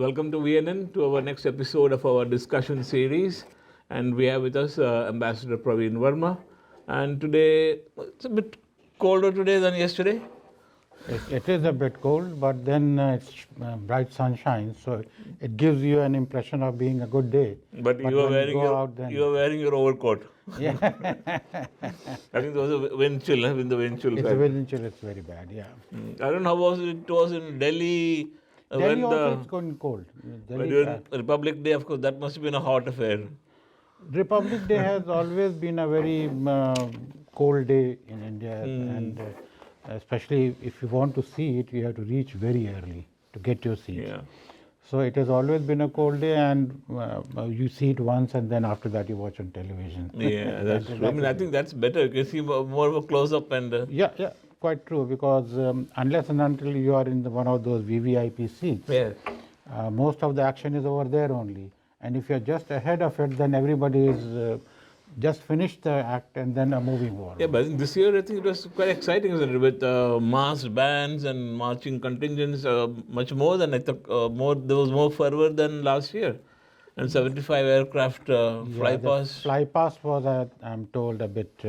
Welcome to VNN, to our next episode of our discussion series. And we have with us Ambassador Praveen Verma. And today, it's a bit colder today than yesterday. It is a bit cold, but then it's bright sunshine, so it gives you an impression of being a good day. But you are wearing your overcoat. Yeah. I think there was a wind chill, in the wind chill. It's a wind chill, it's very bad, yeah. I don't know how it was in Delhi. Delhi also it's going cold. During Republic Day, of course, that must have been a hot affair. Republic Day has always been a very cold day in India, and especially if you want to see it, you have to reach very early to get your seat. Yeah. So it has always been a cold day, and you see it once, and then after that you watch on television. Yeah, that's true. I mean, I think that's better. You can see more of a close-up and... Yeah, quite true, because unless and until you are in one of those VVIP seats, most of the action is over there only. And if you're just ahead of it, then everybody is just finished the act and then a moving on. Yeah, but this year I think it was quite exciting, isn't it? With masked bands and marching contingents, much more than I thought. There was more fervor than last year. And 75 aircraft flypast. Flypast was, I'm told, a bit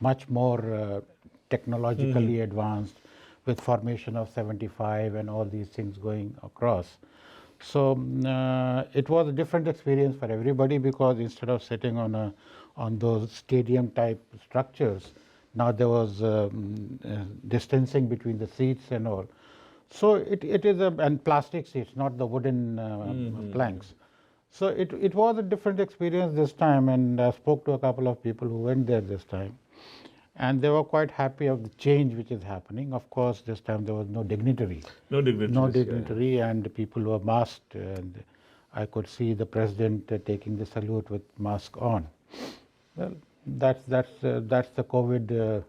much more technologically advanced, with formation of 75 and all these things going across. So it was a different experience for everybody, because instead of sitting on those stadium type structures, now there was distancing between the seats and all. So it is and plastic seats, not the wooden planks. So it was a different experience this time, and I spoke to a couple of people who went there this time, and they were quite happy of the change which is happening. Of course, this time there was no dignitary. No dignitary. And people were masked, and I could see the president taking the salute with mask on. Well, that's the COVID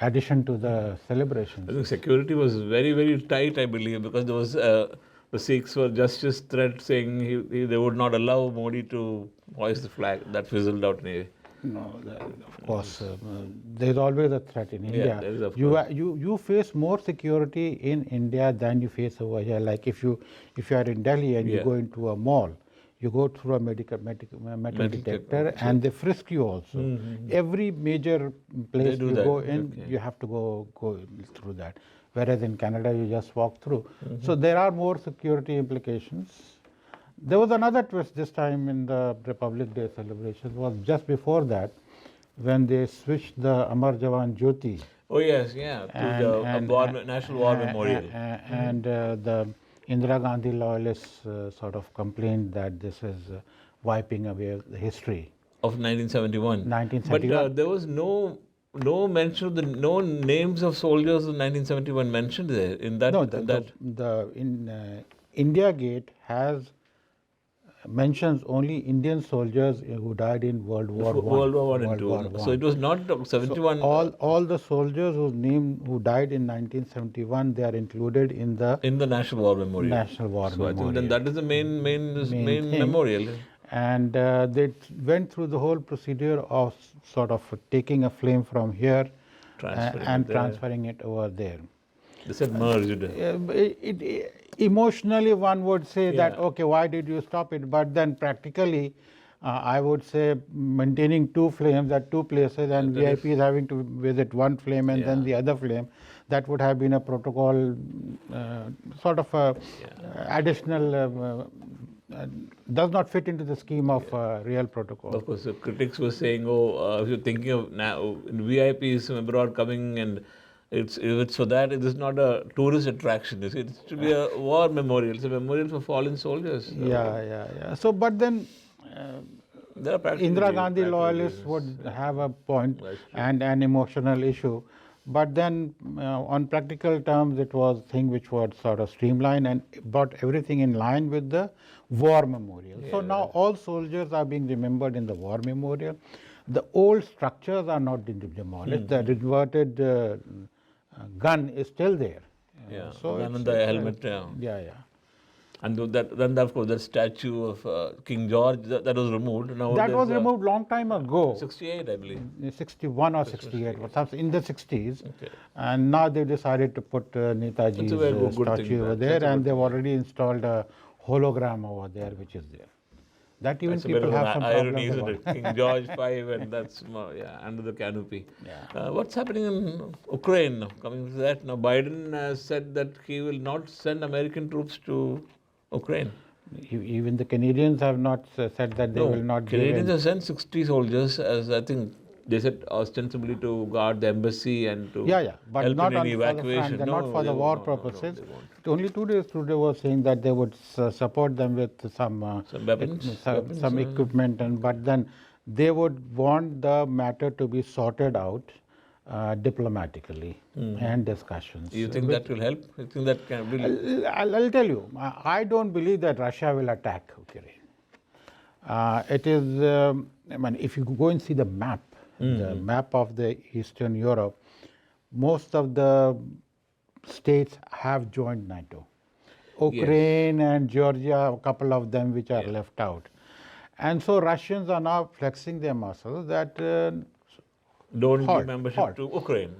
addition to the celebration. I think security was very, very tight, I believe, because there was the Sikhs were justice threat saying they would not allow Modi to hoist the flag. That fizzled out anyway. No, of course, there's always a threat in India. Yeah, you face more security in India than you face over here. Like if you are in Delhi and you go into a mall, you go through a metal detector, and they frisk you also. Every major place you go in, you have to go through that. Whereas in Canada, you just walk through. So there are more security implications. There was another twist this time in the Republic Day celebration. Was just before that, when they switched the Amar Jawan Jyoti. Oh yes, yeah, to the National War Memorial. And the Indira Gandhi loyalists sort of complained that this is wiping away the history Of 1971. But there was no mention of no names of soldiers of 1971 mentioned there in that. No, India Gate has mentions only Indian soldiers who died in World War I and II. So it was not 71. So all the soldiers who died in 1971, they are included in the National War Memorial. National War Memorial. I think then that is the main memorial. And they went through the whole procedure of sort of taking a flame from here and transferring it over there. They said merged. Emotionally, one would say that, okay, why did you stop it? But then practically, I would say maintaining two flames at two places, and VIPs having to visit one flame and then the other flame, that would have been a protocol, sort of additional, does not fit into the scheme of real protocol. Of course, the critics were saying, if you're thinking of now VIPs from abroad coming, and if it's for that, it is not a tourist attraction. It should be a war memorial. It's a memorial for fallen soldiers. So. Yeah. So, but then Indira Gandhi loyalists would have a point and an emotional issue. But then on practical terms, it was a thing which was sort of streamlined and brought everything in line with the war memorial. So now all soldiers are being remembered in the war memorial. The old structures are not demolished. The inverted gun is still there. So gun and the helmet. Yeah. And then of course, that statue of King George, that was removed. Now That there's was removed long time ago. 68, I believe. 61 or 68, or something in the 60s. Okay. And now they decided to put It's a very Netaji's good thing, statue over that's there, a and good they've thing. already installed a hologram over there, which is there. That even That's a bit people of an have some irony, problems isn't about. it? King George V, and that's under the canopy. Yeah. What's happening in Ukraine now? Coming to that, now Biden has said that he will not send American troops to Ukraine. Even the Canadians have not said that they will not give Canadians in. have sent 60 soldiers, as I think they said ostensibly to guard the embassy and to But help not in on any for the evacuation. front, not for they the won't. war No, purposes. they won't. Only 2 days today was saying that they would support them with some weapons, some equipment, and but then they would want the matter to be sorted out diplomatically and discussions. You think that will help? You think that can really? I'll tell you, I don't believe that Russia will attack Ukraine. It is, I mean, if you go and see the map of the Eastern Europe, most of the states have joined NATO. Ukraine and Georgia, a couple of them which are left out. And so Russians are now flexing their muscles that Don't give membership to Ukraine.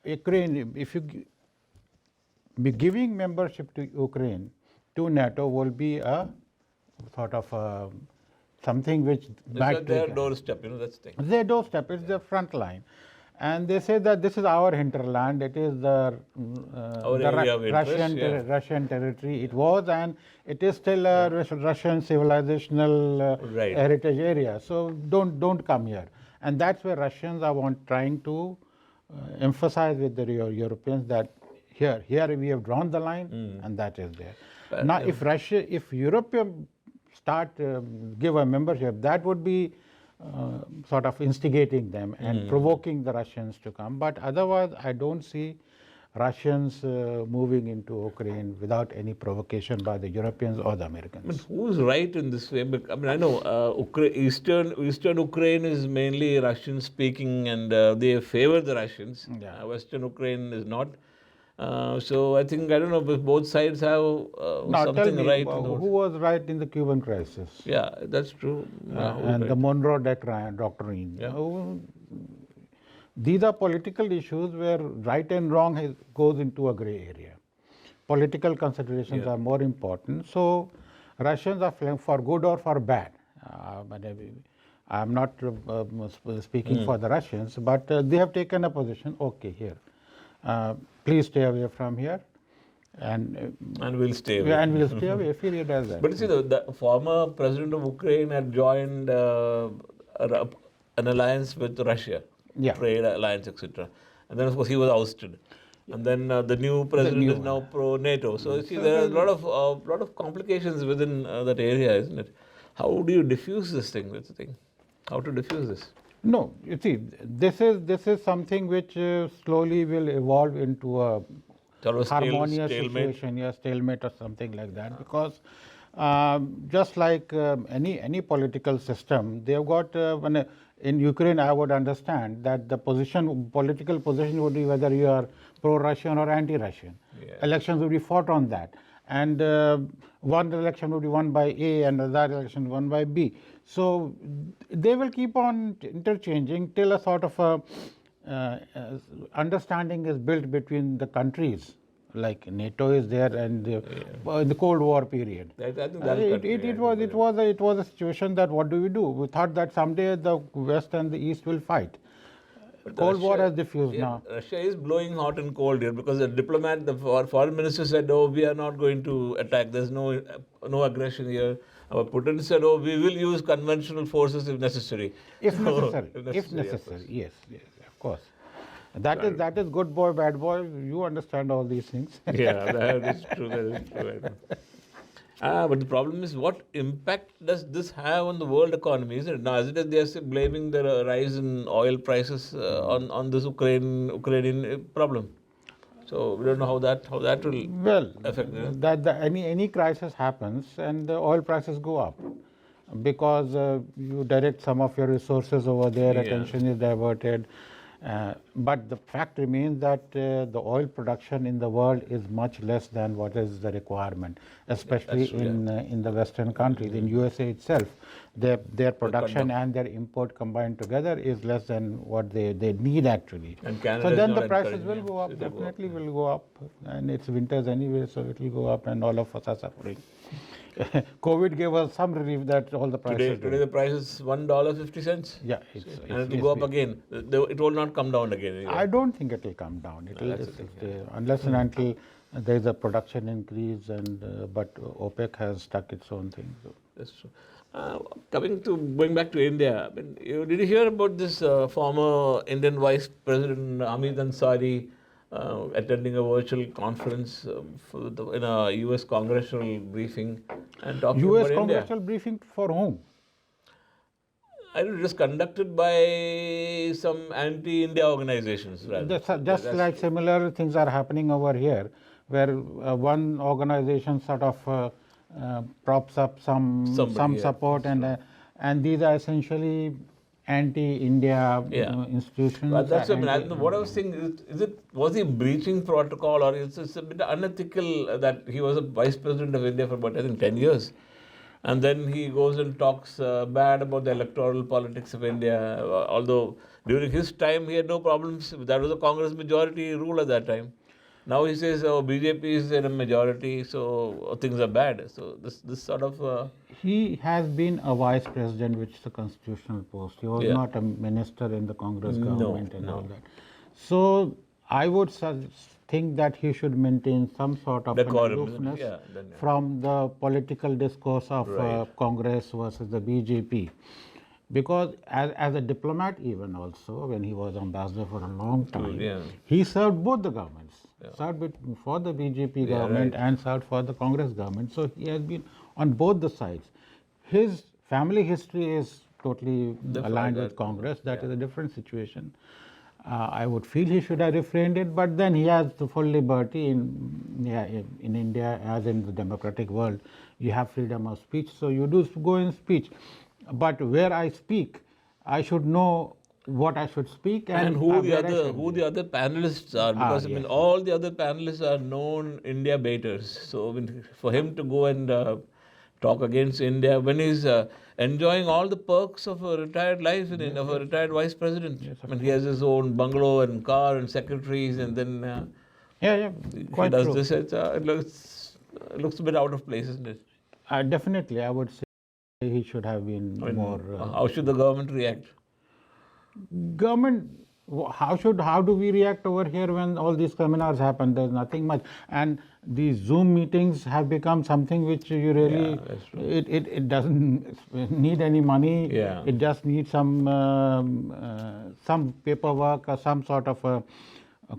Ukraine, if you be giving membership to Ukraine, to NATO, will be a sort of something which It's their doorstep, that's the thing. their doorstep, it's their front line. And they say that this is our hinterland, it is the, area of interest, Russian territory. It was, and it is still a Russian civilizational heritage area. So don't come here. And that's where Russians are trying to emphasize with the Europeans that here we have drawn the line, and that is there. But now, if Europe start give a membership, that would be sort of instigating them and provoking the Russians to come. But otherwise, I don't see Russians moving into Ukraine without any provocation by the Europeans or the Americans. But who's right in this way? I mean, I know Eastern Ukraine is mainly Russian speaking, and they favor the Russians. Western Ukraine is not. So I think, I don't know if both sides have something tell me, right. Who was right in the Cuban crisis? Yeah, that's true. And the Monroe Doctrine. These are political issues where right and wrong goes into a gray area. Political considerations are more important. So Russians are for good or for bad. I'm not speaking for the Russians, but they have taken a position. Okay, here, please stay away from here, and we'll stay away. And we'll stay away. Feel it as that. But you see, the former president of Ukraine had joined an alliance with Russia, trade alliance, etc. And then, of course, he was ousted. And then the new president is now pro-NATO. So you see, there are a lot of complications within that area, isn't it? How do you diffuse this thing? That's the thing. How to diffuse this? No, you see, this is something which slowly will evolve into a harmonious situation, stalemate or something like that. Because just like any political system, they have got in Ukraine, I would understand that the political position would be whether you are pro-Russian or anti-Russian. Elections will be fought on that. And one election will be won by A and another election won by B. So they will keep on interchanging till a sort of understanding is built between the countries. Like NATO is there, and in the Cold War period, it was a situation that what do we do? We thought that someday the West and the East will fight. But Cold War has diffused now. Russia is blowing hot and cold here because the foreign minister said, "Oh, we are not going to attack. There's no aggression here." Putin said, "Oh, we will use conventional forces if necessary." If necessary, yes, of course. That is good boy, bad boy. You understand all these things. Yeah, that is true. But the problem is, what impact does this have on the world economy? Isn't it? Now, as it is, they are blaming the rise in oil prices on this Ukrainian problem. So we don't know how that will affect it. That any crisis happens and the oil prices go up because you direct some of your resources over there. Attention is diverted. But the fact remains that the oil production in the world is much less than what is the requirement, especially true, in the Western countries. In USA itself, their production and their import combined together is less than what they need actually. And Canada So is then not the prices encouraging will it. go up, It will go up. definitely will go up. And it's winters anyway, so it will go up and all of us are suffering. COVID gave us some relief that all the prices. Today the price is $1.50. Yeah, And it will go up again. It will not come down again. Anyway. I don't think it will come down. It will stay, unless and until there is a production increase, and but OPEC has stuck its own thing. So. That's true. Going back to India, I mean, did you hear about this former Indian Vice-President Hamid Ansari attending a virtual conference in a U.S. congressional briefing and talking U.S. about congressional India? briefing for whom? I don't know, just conducted by some anti-India organizations. Rather. Just like similar things are happening over here, where one organization sort of props up some support, and these are essentially anti-India institutions. But that's what I was saying. Was he breaching protocol, or it's a bit unethical that he was a vice president of India for about, I think, 10 years, and then he goes and talks bad about the electoral politics of India. Although during his time he had no problems. That was a Congress majority rule at that time. Now he says, "Oh, BJP is in a majority, so things are bad." So this sort of. He has been a vice president, which is a constitutional post. He was not a minister in the Congress government and all that. So I would think that he should maintain some sort of aloofness from the political discourse of Congress versus the BJP. Because as a diplomat even also, when he was ambassador for a long time, he served both the governments. Served for the BJP government and served for the Congress government. So he has been on both the sides. His family history is totally aligned with Congress. That is a different situation. I would feel he should have refrained it, but then he has the full liberty in India, as in the democratic world. You have freedom of speech, so you do go and speech. But where I speak, I should know what I should speak and who the other panelists are, because all the other panelists are known India baiters. So I mean, for him to go and talk against India when he's enjoying all the perks of a retired life of a retired vice president. I mean, he has his own bungalow and car and secretaries, and then quite he does true. this. It looks a bit out of place, isn't it? Definitely, I would say he should have been more. How should the government react? Government, how do we react over here when all these seminars happen? There's nothing much, and these Zoom meetings have become something which you really it doesn't need any money. It just needs some paperwork or some sort of a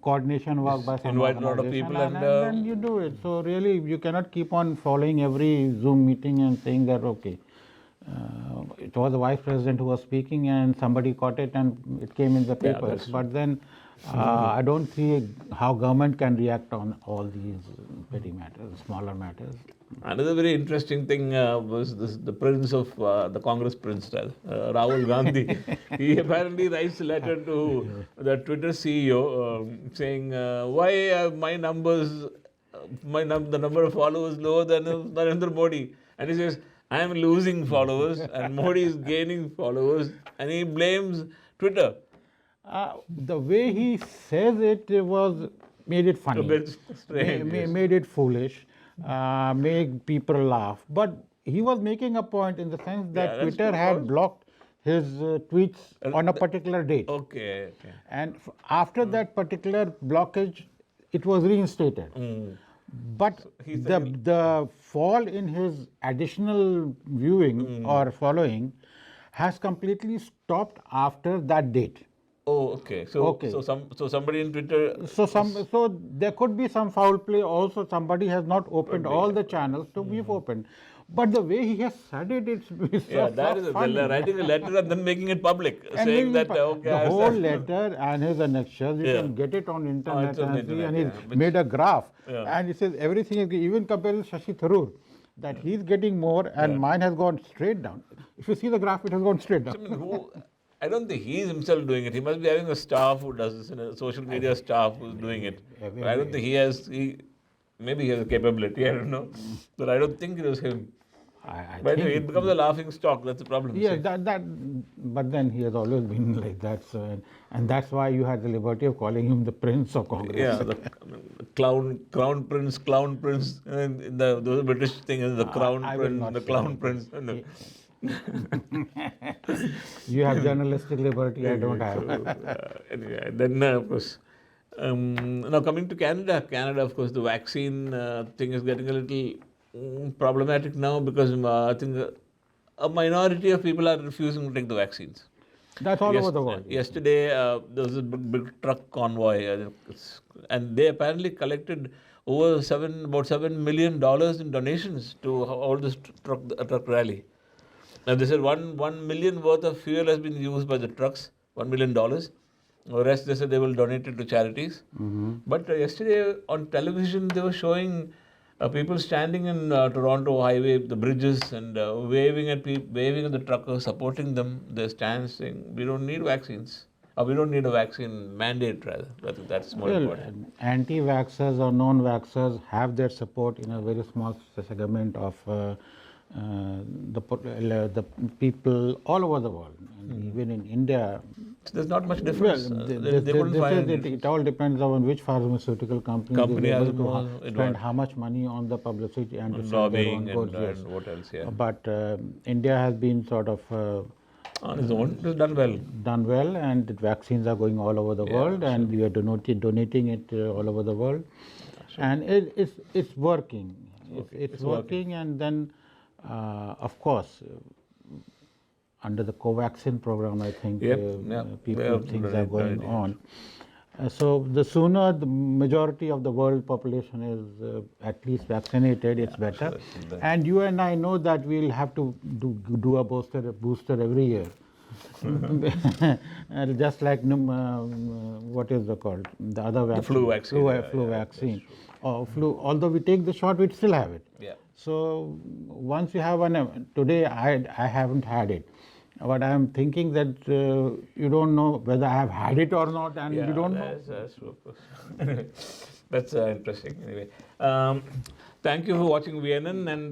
coordination work by some invite a lot of people and then you do it. So really, you cannot keep on following every Zoom meeting and saying that okay. It was the vice president who was speaking, and somebody caught it, and it came in the papers. But then, I don't see how government can react on all these petty matters, smaller matters. Another very interesting thing was the prince of the Congress prince, Rahul Gandhi. He apparently writes a letter to the Twitter CEO saying, "Why my numbers, the number of followers lower than Narendra Modi?" And he says, "I am losing followers and Modi is gaining followers," and he blames Twitter. The way he says it made it funny, a bit strange, made it foolish, made people laugh. But he was making a point in the sense that Twitter had blocked his tweets on a particular date. Okay. And after that particular blockage, it was reinstated. But the fall in his additional viewing or following has completely stopped after that date. Oh, okay. So somebody in Twitter. So there could be some foul play also. Somebody has not opened all the channels to be opened. But the way he has said it, it's that is funny. Writing a letter and then making it public, and saying that okay. The whole letter and his annexures, you can get it on internet and he made a graph, and he says everything is even compared to Shashi Tharoor, that he's getting more and mine has gone straight down. If you see the graph, it has gone straight down. I don't think he is himself doing it. He must be having a staff who does this, a social media staff who's doing it. But I don't think he has. Maybe he has a capability. I don't know, but I don't think it was him. I But anyway, think it becomes a laughing stock. That's the problem. yeah, See. but then he has always been like that. So, and that's why you had the liberty of calling him the Prince of Congress. Yeah, the crown prince, and the British thing is the crown I will prince, not the say clown that. prince. And You have journalistic liberty, I don't have. Anyway, then of course, now coming to Canada, of course, the vaccine thing is getting a little problematic now because I think a minority of people are refusing to take the vaccines. That's all over the world. Yesterday, there was a big truck convoy, and they apparently collected over about $7 million in donations to all this truck rally. Now they said $1 million worth of fuel has been used by the trucks, $1 million. The rest they said they will donate it to charities. But yesterday on television they were showing people standing in Toronto highway, the bridges, and waving at the truckers, supporting them. They stand saying, "We don't need vaccines. Or we don't need a vaccine mandate, rather." I think that's more important. Anti-vaxxers or non-vaxxers have their support in a very small segment of the people all over the world, and even in India. There's not much difference. They couldn't find It all depends on which pharmaceutical company is able to spend how much money on the publicity and lobbying and what else. Yeah. But India has been sort of on its own, it's done well. Done well, and the vaccines are going all over the world, and we are donating it all over the world, and it's working. It's working, and then of course. Under the Covaxin program, I think people things are going on. So the sooner the majority of the world population is at least vaccinated, it's better. And you and I know that we'll have to do a booster every year. Just like what is it called? The other vaccine. The flu vaccine. Flu vaccine. Although we take the shot, we still have it. Yeah. So once you have one, today I haven't had it. But I am thinking that you don't know whether I have had it or not, and you don't know. That's true, of course. That's interesting. Anyway, thank you for watching VNN, and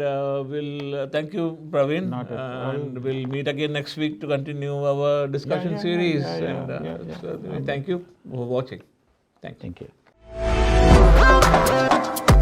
we'll thank you, Praveen. Not at all. And we'll meet again next week to continue our discussion series. So, thank you for watching. Thank you. Thank you.